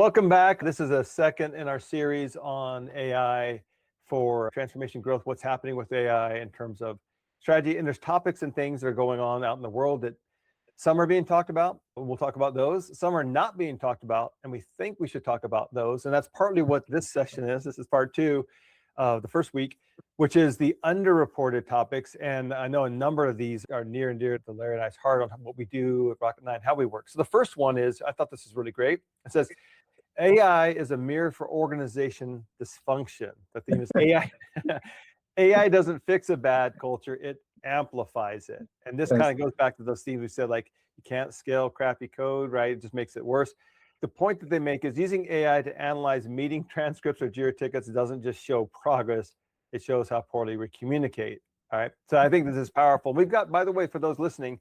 Welcome back. This is a second in our series on AI for transformation growth, what's happening with AI in terms of strategy. And there's topics and things that are going on out in the world that some are being talked about. We'll talk about those. Some are not being talked about, and we think we should talk about those. And that's partly what this session is. This is part two of the first week, which is the underreported topics. And I know a number of these are near and dear to Larry and I's heart on what we do at Rocket 9, how we work. So the first one is, I thought this is really great. It says, AI is a mirror for organization dysfunction. The theme is AI. AI doesn't fix a bad culture, it amplifies it. And this kind of goes back to those themes we said, like, you can't scale crappy code, right? It just makes it worse. The point that they make is using AI to analyze meeting transcripts or JIRA tickets doesn't just show progress, it shows how poorly we communicate. All right. So I think this is powerful. We've got, by the way, for those listening,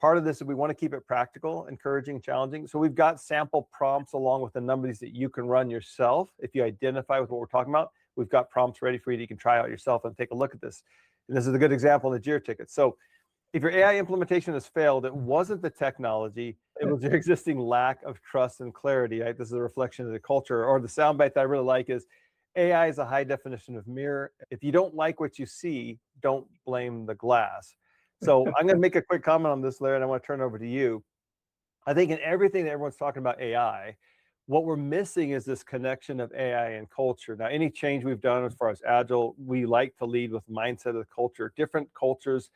part of this is we want to keep it practical, encouraging, challenging. So we've got sample prompts along with the numbers that you can run yourself. If you identify with what we're talking about, we've got prompts ready for you that you can try out yourself and take a look at this. And this is a good example of the JIRA ticket. So if your AI implementation has failed, it wasn't the technology, it was your existing lack of trust and clarity, right? This is a reflection of the culture. Or the soundbite that I really like is, AI is a high definition of mirror. If you don't like what you see, don't blame the glass. So I'm going to make a quick comment on this, Larry, and I want to turn it over to you. I think in everything that everyone's talking about AI, what we're missing is this connection of AI and culture. Now, any change we've done as far as Agile, we like to lead with mindset of the culture. Different cultures,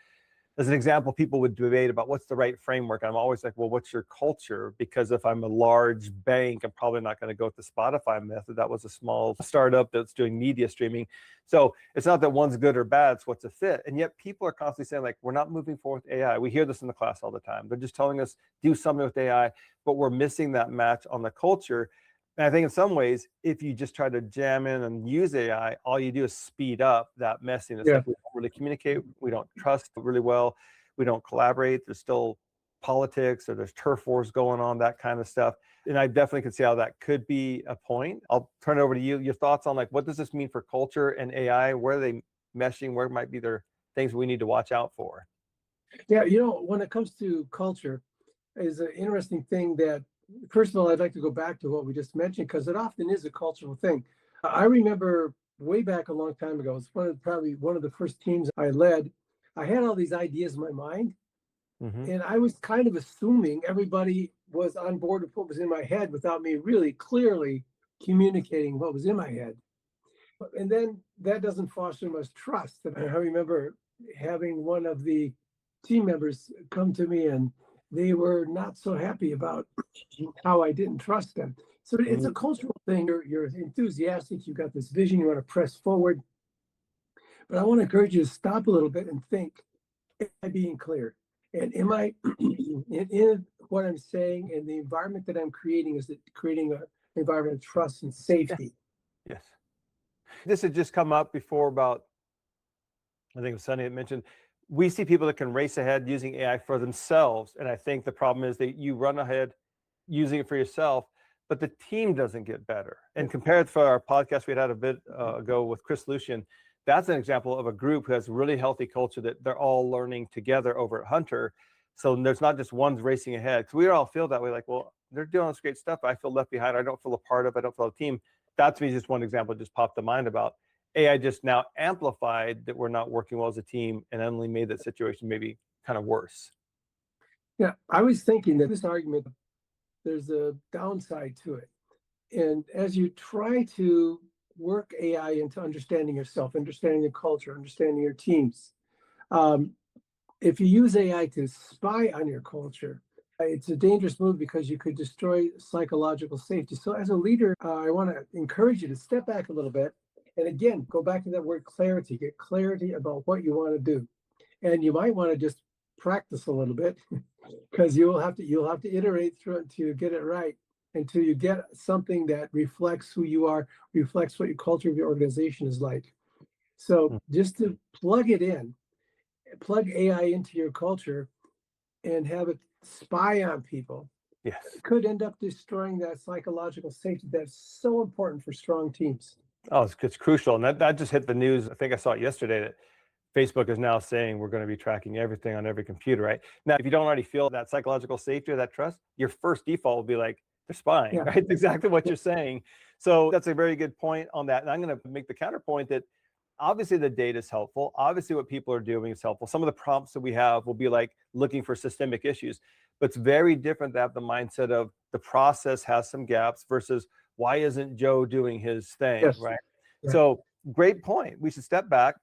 as an example, people would debate about what's the right framework. I'm always like, well, what's your culture? Because if I'm a large bank, I'm probably not going to go with the Spotify method. That was a small startup that's doing media streaming. So it's not that one's good or bad, it's what's a fit. And yet people are constantly saying, like, we're not moving forward with AI. We hear this in the class all the time. They're just telling us, do something with AI, but we're missing that match on the culture. And I think in some ways, if you just try to jam in and use AI, all you do is speed up that messiness. Yeah. Like, we don't really communicate, we don't trust really well, we don't collaborate. There's still politics or there's turf wars going on, that kind of stuff. And I definitely can see how that could be a point. I'll turn it over to you. Your thoughts on, like, what does this mean for culture and AI? Where are they meshing? Where might be there things we need to watch out for? Yeah, when it comes to culture, is an interesting thing that, first of all, I'd like to go back to what we just mentioned, because it often is a cultural thing. I remember way back a long time ago, it's probably one of the first teams I led. I had all these ideas in my mind, and I was kind of assuming everybody was on board with what was in my head without me really clearly communicating what was in my head. And then that doesn't foster much trust. And I remember having one of the team members come to me, and they were not so happy about how I didn't trust them. So it's a cultural thing. You're enthusiastic, you've got this vision, you want to press forward. But I want to encourage you to stop a little bit and think, am I being clear? And am I, in what I'm saying and the environment that I'm creating, is it creating an environment of trust and safety? Yes. This had just come up before about, I think it was Sunny that mentioned, we see people that can race ahead using AI for themselves. And I think the problem is that you run ahead using it for yourself, but the team doesn't get better. And compared to our podcast we had a bit ago with Chris Lucian, that's an example of a group who has a really healthy culture that they're all learning together over at Hunter. So there's not just one's racing ahead. Because we all feel that way, like, well, they're doing this great stuff. I feel left behind. I don't feel a part of. I don't feel a team. That to me is just one example just popped to mind about AI just now amplified that we're not working well as a team and only made that situation maybe kind of worse. Yeah, I was thinking that this argument, there's a downside to it. And as you try to work AI into understanding yourself, understanding your culture, understanding your teams, if you use AI to spy on your culture, it's a dangerous move because you could destroy psychological safety. So as a leader, I want to encourage you to step back a little bit. And again, go back to that word clarity, get clarity about what you want to do. And you might want to just practice a little bit because you'll have to iterate through it to get it right, until you get something that reflects who you are, reflects what your culture of your organization is like. So just to plug it in, plug AI into your culture and have it spy on people, yes, could end up destroying that psychological safety that's so important for strong teams. Oh, it's crucial. And that just hit the news. I think I saw it yesterday that Facebook is now saying we're going to be tracking everything on every computer, right? Now, if you don't already feel that psychological safety or that trust, your first default will be like, they're spying, Yeah. right? It's exactly what you're saying. So that's a very good point on that. And I'm going to make the counterpoint that obviously the data is helpful. Obviously what people are doing is helpful. Some of the prompts that we have will be like looking for systemic issues, but it's very different to have the mindset of the process has some gaps versus why isn't Joe doing his thing, Yes. right? Yeah. So great point. We should step back,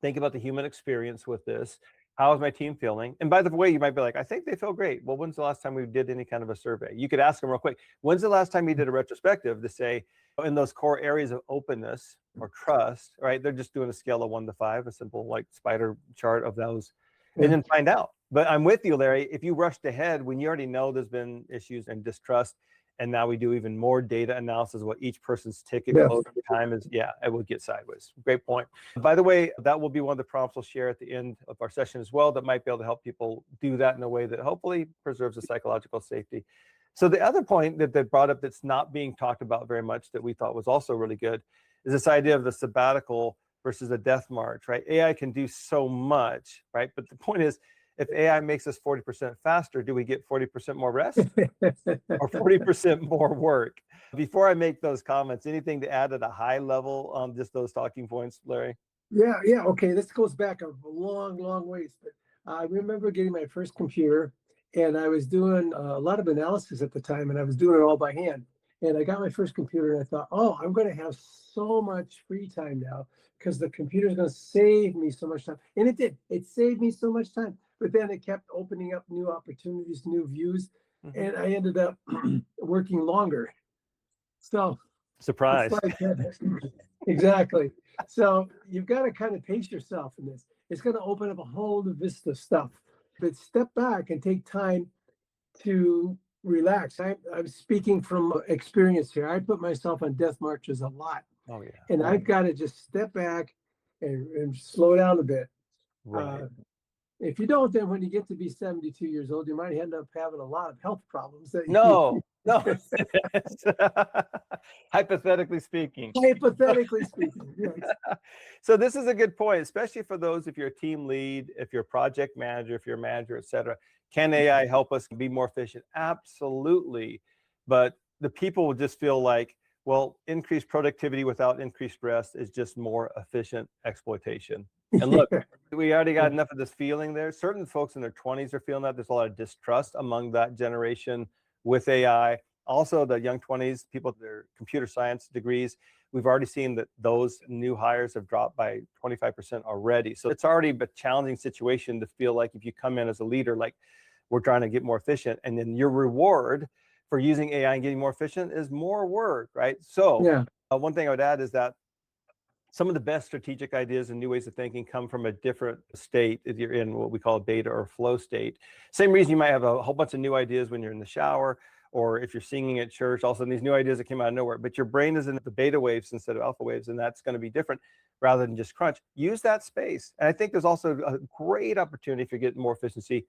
think about the human experience with this. How is my team feeling? And by the way, you might be like, I think they feel great. Well, when's the last time we did any kind of a survey? You could ask them real quick. When's the last time you did a retrospective to say, in those core areas of openness or trust, right? They're just doing a scale of 1 to 5, a simple like spider chart of those, and then find out. But I'm with you, Larry. If you rushed ahead when you already know there's been issues and distrust, and now we do even more data analysis of what each person's ticket closing time is, yeah, it would get sideways. Great point. By the way, that will be one of the prompts we'll share at the end of our session as well that might be able to help people do that in a way that hopefully preserves the psychological safety. So the other point that they brought up that's not being talked about very much that we thought was also really good is this idea of the sabbatical versus the death march, right? AI can do so much, right? But the point is, if AI makes us 40% faster, do we get 40% more rest or 40% more work? Before I make those comments, anything to add at a high level on just those talking points, Larry? Yeah. Okay. This goes back a long, long ways. But I remember getting my first computer, and I was doing a lot of analysis at the time, and I was doing it all by hand. And I got my first computer, and I thought, oh, I'm going to have so much free time now because the computer is going to save me so much time. And it did. It saved me so much time. But then it kept opening up new opportunities, new views, and I ended up working longer. So surprise. Like exactly. So you've got to kind of pace yourself in this. It's going to open up a whole new vista of stuff. But step back and take time to relax. I'm speaking from experience here. I put myself on death marches a lot. Oh, yeah. And I've got to just step back and slow down a bit. Right. If you don't, then when you get to be 72 years old, you might end up having a lot of health problems. That No. Hypothetically speaking. Hypothetically speaking. Yes. So this is a good point, especially for those, if you're a team lead, if you're a project manager, if you're a manager, et cetera. Can AI help us be more efficient? Absolutely. But the people will just feel like, well, increased productivity without increased rest is just more efficient exploitation. And look, we already got enough of this feeling there. Certain folks in their 20s are feeling that. There's a lot of distrust among that generation with AI. Also, the young 20s, people with their computer science degrees, we've already seen that those new hires have dropped by 25% already. So it's already a challenging situation to feel like if you come in as a leader, like we're trying to get more efficient, and then your reward for using AI and getting more efficient is more work, right? So one thing I would add is that some of the best strategic ideas and new ways of thinking come from a different state if you're in what we call a beta or flow state. Same reason you might have a whole bunch of new ideas when you're in the shower, or if you're singing at church, all of a sudden these new ideas that came out of nowhere, but your brain is in the beta waves instead of alpha waves, and that's going to be different rather than just crunch. Use that space. And I think there's also a great opportunity if you're getting more efficiency.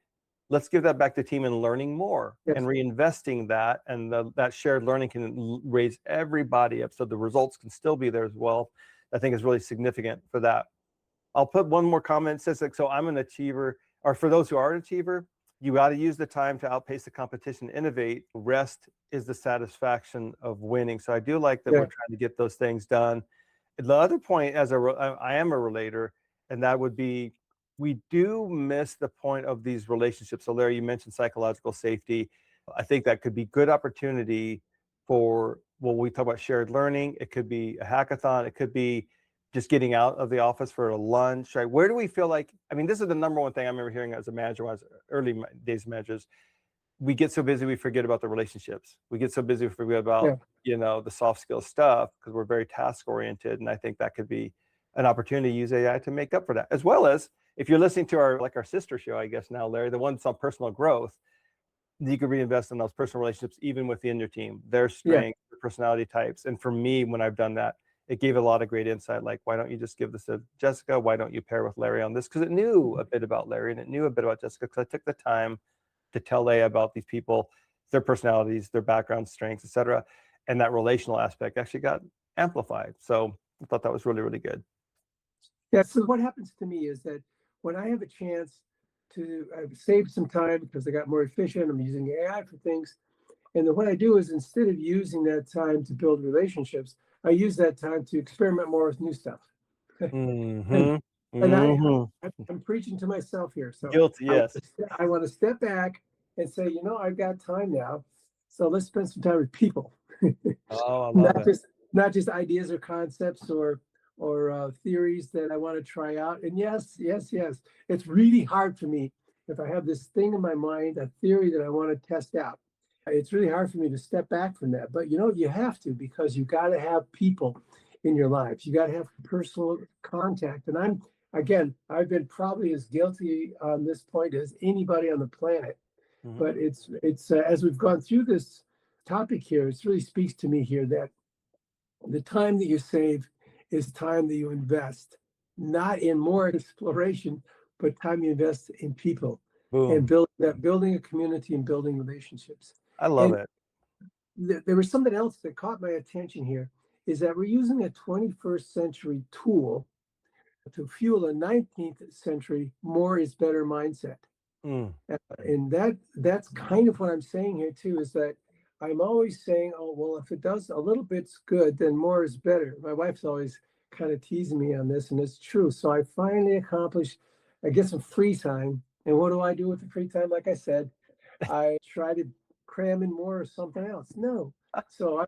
Let's give that back to team and learning more and reinvesting that. And that shared learning can raise everybody up so the results can still be there as well. I think is really significant for that. I'll put one more comment. It says, like, so I'm an achiever, or for those who are an achiever, you got to use the time to outpace the competition, innovate. Rest is the satisfaction of winning. So I do like that we're trying to get those things done. The other point, I am a relator, and that would be, we do miss the point of these relationships. So Larry, you mentioned psychological safety. I think that could be good opportunity for, well, we talk about shared learning. It could be a hackathon. It could be just getting out of the office for a lunch, right? Where do we feel like, I mean, this is the number one thing I remember hearing as a manager, when I was early days managers. We get so busy, we forget about the relationships. We get so busy, we forget about, the soft skill stuff because we're very task oriented. And I think that could be an opportunity to use AI to make up for that. As well as if you're listening to our sister show, I guess now, Larry, the one that's on personal growth, you could reinvest in those personal relationships, even within your team, their strengths, their personality types. And for me, when I've done that, it gave a lot of great insight. Like, why don't you just give this to Jessica? Why don't you pair with Larry on this? Because it knew a bit about Larry and it knew a bit about Jessica, because I took the time to tell Leah about these people, their personalities, their background, strengths, et cetera. And that relational aspect actually got amplified. So I thought that was really, really good. Yeah, so what happens to me is that when I have a chance to save some time because I got more efficient, I'm using AI for things, And then what I do is instead of using that time to build relationships, I use that time to experiment more with new stuff. and Mm-hmm. and Mm-hmm. I'm preaching to myself here. So Guilty, yes. I want to step back and say, I've got time now. So let's spend some time with people. Oh, I love not it. just not just ideas or concepts or theories that I want to try out. And yes, it's really hard for me if I have this thing in my mind, a theory that I want to test out. It's really hard for me to step back from that. But you have to, because you got to have people in your lives. You got to have personal contact. And I've been probably as guilty on this point as anybody on the planet. Mm-hmm. But it's as we've gone through this topic here, it really speaks to me here that the time that you save is time that you invest, not in more exploration, but time you invest in people and Boom. building a community and building relationships. I love And it. there was something else that caught my attention here, is that we're using a 21st century tool to fuel a 19th century more is better mindset. Mm. And that's kind of what I'm saying here too, is that I'm always saying, oh, well, if it does a little bit's good, then more is better. My wife's always kind of teasing me on this, and it's true. So I finally I get some free time. And what do I do with the free time? Like I said, I try to cram in more or something else. No. So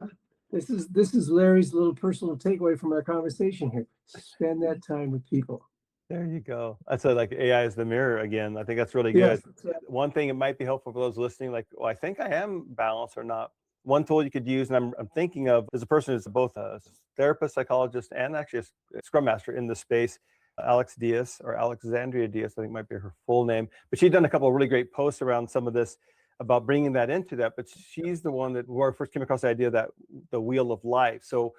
this is Larry's little personal takeaway from our conversation here. Spend that time with people. There you go. I said, like, AI is the mirror again. I think that's really Yes. good. One thing, it might be helpful for those listening, like, well, I think I am balanced or not. One tool you could use, and I'm thinking of, is a person who's both a therapist, psychologist, and actually a scrum master in the space, Alex Diaz, or Alexandria Diaz, I think might be her full name. But she'd done a couple of really great posts around some of this, about bringing that into that. But she's the one where I first came across the idea that the wheel of life. So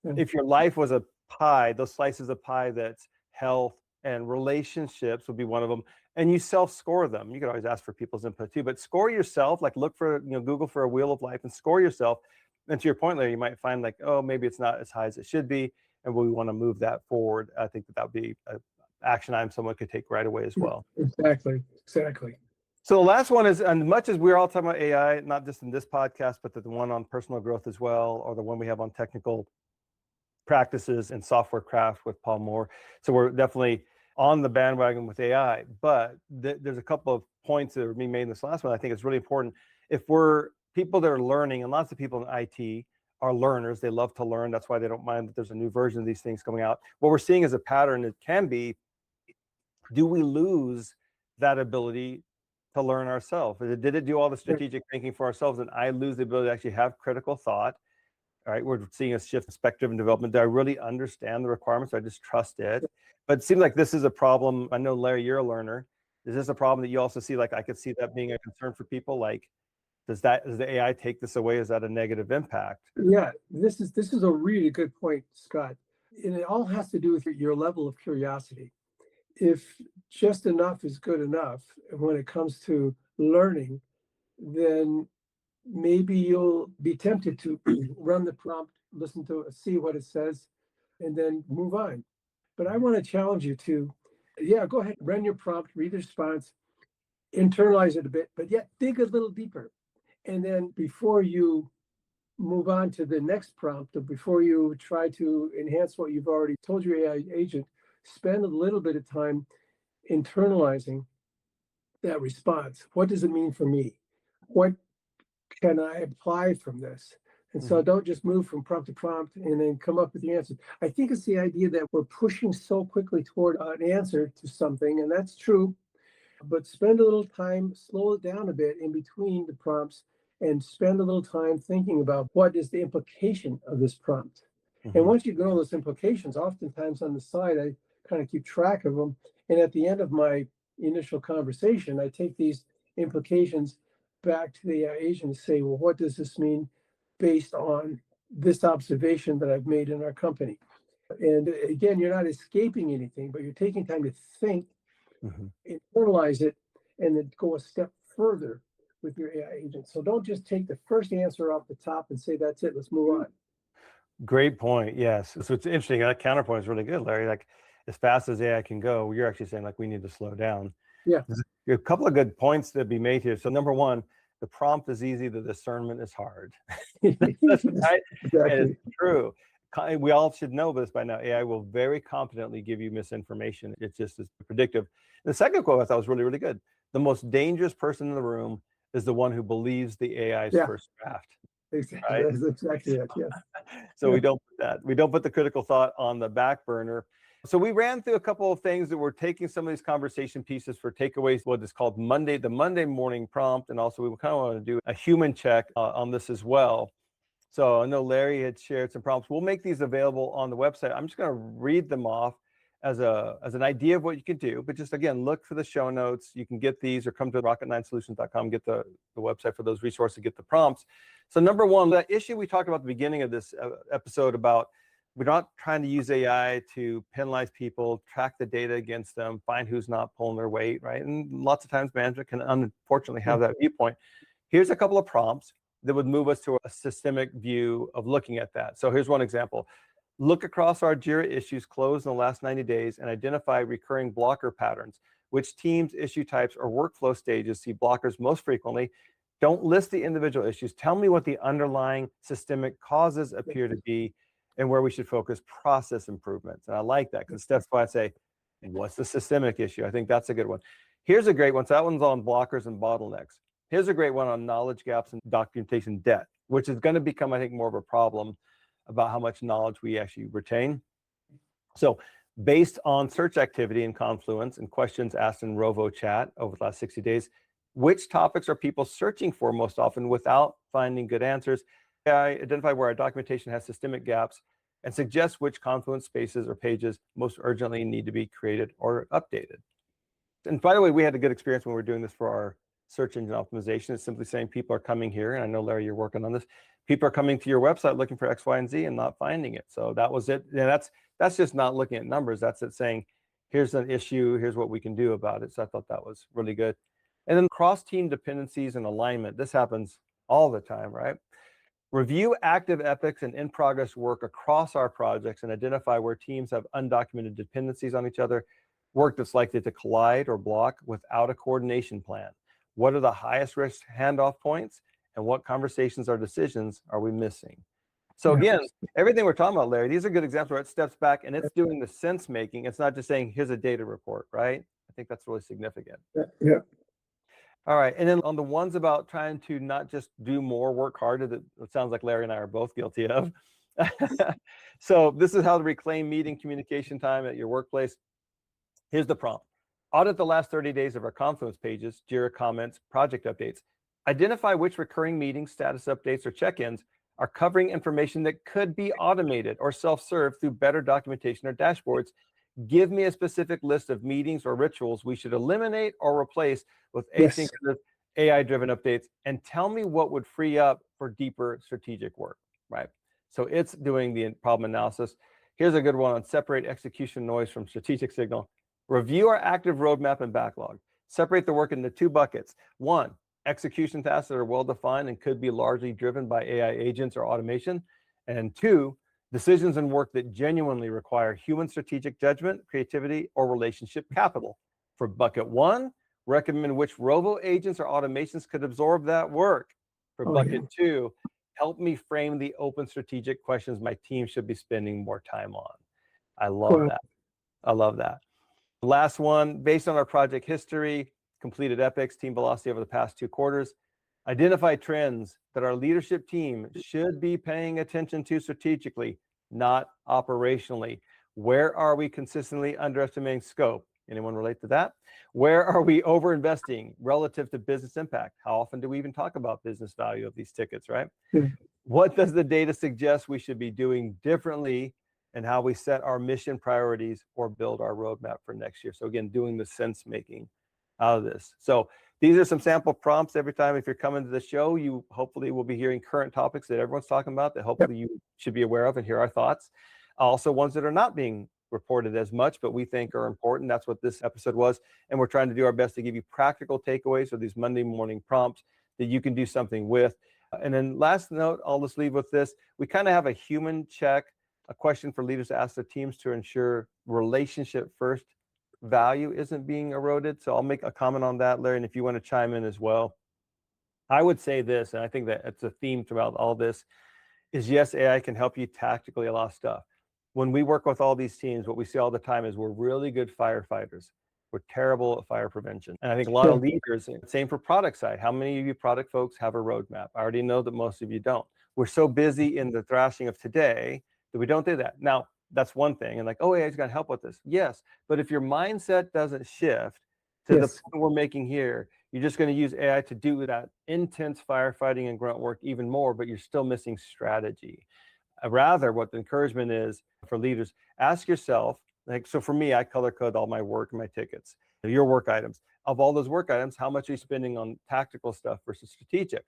if your life was a pie, those slices of pie, that's health and relationships would be one of them, and you self-score them. You could always ask for people's input too, but score yourself. Like, look for, Google for a wheel of life and score yourself. And to your point, Larry, you might find, like, oh, maybe it's not as high as it should be, and we want to move that forward. I think that would be an action item someone could take right away as well. Exactly. So the last one is, as much as we're all talking about AI, not just in this podcast, but the one on personal growth as well, or the one we have on technical practices and software craft with Paul Moore. So we're definitely on the bandwagon with AI, but there's a couple of points that are being made in this last one. I think it's really important. If we're people that are learning, and lots of people in IT are learners, they love to learn. That's why they don't mind that there's a new version of these things coming out. What we're seeing as a pattern, it can be, do we lose that ability to learn ourselves? Did it do all the strategic thinking for ourselves, and I lose the ability to actually have critical thought? All right, we're seeing a shift in spec-driven development. Do I really understand the requirements? I just trust it. But it seems like this is a problem. I know, Larry, you're a learner. Is this a problem that you also see? Like, I could see that being a concern for people. Like, does the AI take this away? Is that a negative impact? Yeah, this is a really good point, Scott. And it all has to do with your level of curiosity. If just enough is good enough when it comes to learning, then maybe you'll be tempted to run the prompt, listen to it, see what it says, and then move on. But I want to challenge you to, go ahead, run your prompt, read the response, internalize it a bit, but yet dig a little deeper. And then before you move on to the next prompt, or before you try to enhance what you've already told your AI agent, spend a little bit of time internalizing that response. What does it mean for me? What can I apply from this? And so don't just move from prompt to prompt and then come up with the answer. I think it's the idea that we're pushing so quickly toward an answer to something, and that's true, but spend a little time, slow it down a bit in between the prompts, and spend a little time thinking about what is the implication of this prompt. And once you know those implications, oftentimes on the side, I kind of keep track of them. And at the end of my initial conversation, I take these implications back to the agent and say, well, what does this mean based on this observation that I've made in our company? And again, you're not escaping anything, but you're taking time to think, internalize it, and then go a step further with your AI agent. So don't just take the first answer off the top and say, that's it, let's move on. Great point. Yes. So it's interesting. That counterpoint is really good, Larry. Like, as fast as AI can go, you're actually saying, like, we need to slow down. Yeah. There's a couple of good points to be made here. So number one, the prompt is easy, the discernment is hard. Yes, Right? And exactly. it's true. We all should know this by now. AI will very competently give you misinformation. It just is predictive. The second quote I thought was really, really good. The most dangerous person in the room is the one who believes the AI's Yeah, first draft, exactly. right? That's exactly it. Yes. So Yeah. we don't put the critical thought on the back burner. So we ran through a couple of things that we're taking some of these conversation pieces for takeaways, what is called the Monday morning prompt. And also we kind of want to do a human check on this as well. So I know Larry had shared some prompts. We'll make these available on the website. I'm just going to read them off as an idea of what you can do. But just again, look for the show notes. You can get these or come to rocket9solutions.com, get the website for those resources, get the prompts. So number one, that issue we talked about at the beginning of this episode about we're not trying to use AI to penalize people, track the data against them, find who's not pulling their weight, right? And lots of times management can unfortunately have that viewpoint. Here's a couple of prompts that would move us to a systemic view of looking at that. So here's one example. Look across our JIRA issues closed in the last 90 days and identify recurring blocker patterns. Which teams, issue types, or workflow stages see blockers most frequently? Don't list the individual issues. Tell me what the underlying systemic causes appear to be and where we should focus process improvements. And I like that because that's why I say, what's the systemic issue? I think that's a good one. Here's a great one. So that one's on blockers and bottlenecks. Here's a great one on knowledge gaps and documentation debt, which is going to become, I think, more of a problem about how much knowledge we actually retain. So based on search activity in Confluence and questions asked in Rovo chat over the last 60 days, which topics are people searching for most often without finding good answers? I identify where our documentation has systemic gaps and suggest which Confluence spaces or pages most urgently need to be created or updated. And by the way, we had a good experience when we were doing this for our search engine optimization. It's simply saying people are coming here, and I know, Larry, you're working on this. People are coming to your website looking for X, Y, and Z and not finding it. So that was it. And that's just not looking at numbers. That's it saying, here's an issue, here's what we can do about it. So I thought that was really good. And then cross-team dependencies and alignment. This happens all the time, right? Review active epics and in-progress work across our projects and identify where teams have undocumented dependencies on each other, work that's likely to collide or block without a coordination plan. What are the highest risk handoff points, and what conversations or decisions are we missing? So again, everything we're talking about, Larry, these are good examples where it steps back and it's doing the sense making. It's not just saying, here's a data report, right? I think that's really significant. Yeah. All right. And then on the ones about trying to not just do more, work harder, that it sounds like Larry and I are both guilty of. So this is how to reclaim meeting communication time at your workplace. Here's the prompt. Audit the last 30 days of our Confluence pages, JIRA comments, project updates. Identify which recurring meetings, status updates, or check-ins are covering information that could be automated or self-served through better documentation or dashboards. Give me a specific list of meetings or rituals we should eliminate or replace with asynchronous AI-driven updates, and tell me what would free up for deeper strategic work, right? So it's doing the problem analysis. Here's a good one on separate execution noise from strategic signal. Review our active roadmap and backlog. Separate the work into two buckets. One, execution tasks that are well-defined and could be largely driven by AI agents or automation. And two, decisions and work that genuinely require human strategic judgment, creativity, or relationship capital. For bucket one, recommend which robo agents or automations could absorb that work. For bucket two, help me frame the open strategic questions my team should be spending more time on. I love that. I love that. The last one, based on our project history, completed epics, team velocity over the past 2 quarters, identify trends that our leadership team should be paying attention to strategically, not operationally. Where are we consistently underestimating scope? Anyone relate to that? Where are we overinvesting relative to business impact? How often do we even talk about business value of these tickets, right? What does the data suggest we should be doing differently, and how we set our mission priorities or build our roadmap for next year? So again, doing the sense making out of this. So these are some sample prompts. Every time if you're coming to the show, you hopefully will be hearing current topics that everyone's talking about that hopefully you should be aware of and hear our thoughts. Also ones that are not being reported as much, but we think are important. That's what this episode was. And we're trying to do our best to give you practical takeaways of these Monday morning prompts that you can do something with. And then last note, I'll just leave with this. We kind of have a human check, a question for leaders to ask their teams to ensure relationship first value isn't being eroded. So I'll make a comment on that, Larry, and if you want to chime in as well. I would say this, and I think that it's a theme throughout all this, is yes, AI can help you tactically a lot of stuff. When we work with all these teams, what we see all the time is we're really good firefighters. We're terrible at fire prevention. And I think a lot Yeah. of leaders, same for product side. How many of you product folks have a roadmap? I already know that most of you don't. We're so busy in the thrashing of today that we don't do that. Now, that's one thing. And like, oh, AI is going to help with this. Yes. But if your mindset doesn't shift to the Yes. point we're making here, you're just going to use AI to do that intense firefighting and grunt work even more, but you're still missing strategy. Rather, what the encouragement is for leaders, ask yourself, like, so for me, I color code all my work and my tickets, your work items. Of all those work items, how much are you spending on tactical stuff versus strategic?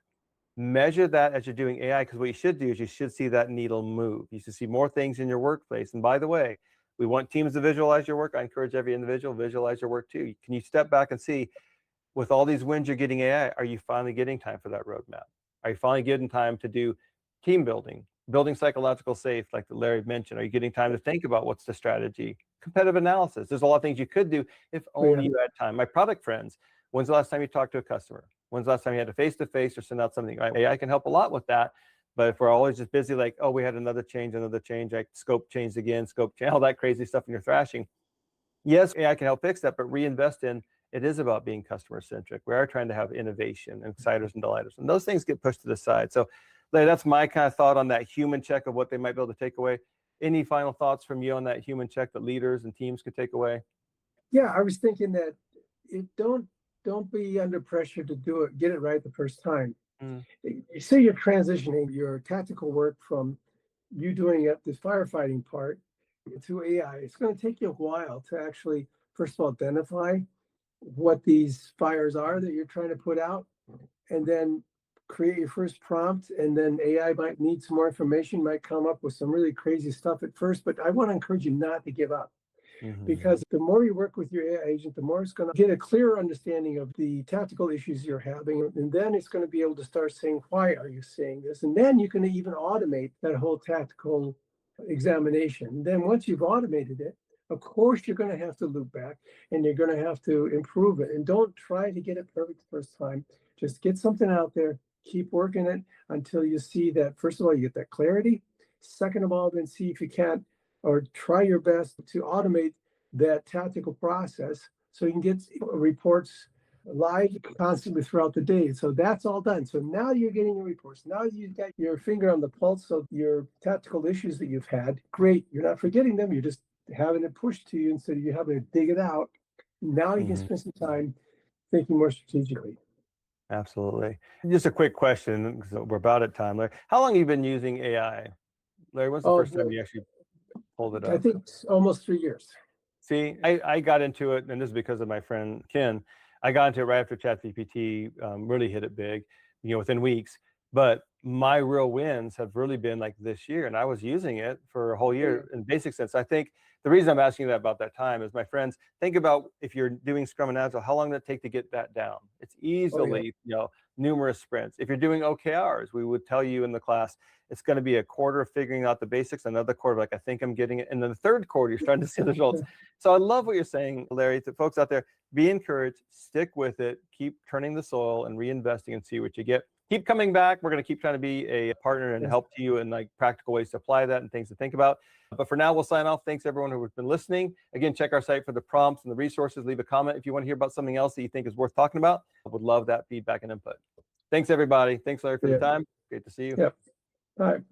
Measure that as you're doing AI, because what you should do is you should see that needle move. You should see more things in your workplace. And by the way, we want teams to visualize your work. I encourage every individual to visualize your work too. Can you step back and see, with all these wins you're getting AI, are you finally getting time for that roadmap? Are you finally getting time to do team building, building psychological safe, like Larry mentioned? Are you getting time to think about what's the strategy? Competitive analysis. There's a lot of things you could do if only you had time. My product friends, when's the last time you talked to a customer? When's the last time you had a face-to-face or send out something? Right? AI can help a lot with that. But if we're always just busy, like, oh, we had another change, like scope changed again, scope change, all that crazy stuff in your thrashing. Yes, AI can help fix that, but reinvest in it is about being customer centric. We are trying to have innovation and exciters and delighters, and those things get pushed to the side. So, Larry, that's my kind of thought on that human check of what they might be able to take away. Any final thoughts from you on that human check that leaders and teams could take away? Yeah, I was thinking that don't be under pressure to do it, get it right the first time. Mm. You see, you're transitioning your tactical work from you doing it, this firefighting part, to AI. It's going to take you a while to actually, first of all, identify what these fires are that you're trying to put out, and then create your first prompt. And then AI might need some more information, might come up with some really crazy stuff at first. But I want to encourage you not to give up. Because the more you work with your AI agent, the more it's going to get a clearer understanding of the tactical issues you're having. And then it's going to be able to start saying, why are you saying this? And then you can even automate that whole tactical examination. And then once you've automated it, of course, you're going to have to loop back and you're going to have to improve it. And don't try to get it perfect the first time. Just get something out there, keep working it until you see that, first of all, you get that clarity. Second of all, then see if you can't, or try your best to automate that tactical process so you can get reports live constantly throughout the day. So that's all done. So now you're getting your reports. Now you've got your finger on the pulse of your tactical issues that you've had. Great. You're not forgetting them. You're just having it pushed to you instead of you having to dig it out. Now you can spend some time thinking more strategically. Absolutely. Just a quick question, because we're about at time, Larry. How long have you been using AI? Larry, when's the first time you actually pulled it up? I think almost 3 years. See, I got into it, and this is because of my friend Ken. I got into it right after ChatGPT really hit it big, within weeks. But my real wins have really been like this year, and I was using it for a whole year in basic sense. I think the reason I'm asking you that about that time is, my friends, think about if you're doing Scrum and Agile, how long did it take to get that down? It's easily, numerous sprints. If you're doing OKRs, we would tell you in the class, it's going to be a quarter of figuring out the basics, another quarter, like, I think I'm getting it. And then the third quarter, you're starting to see the results. So I love what you're saying, Larry, to folks out there, be encouraged, stick with it, keep turning the soil and reinvesting and see what you get. Keep coming back. We're going to keep trying to be a partner and help you in like practical ways to apply that and things to think about. But for now, we'll sign off. Thanks everyone who has been listening. Again, check our site for the prompts and the resources. Leave a comment if you want to hear about something else that you think is worth talking about. I would love that feedback and input. Thanks everybody. Thanks, Larry, for the time. Great to see you. Yep. All right.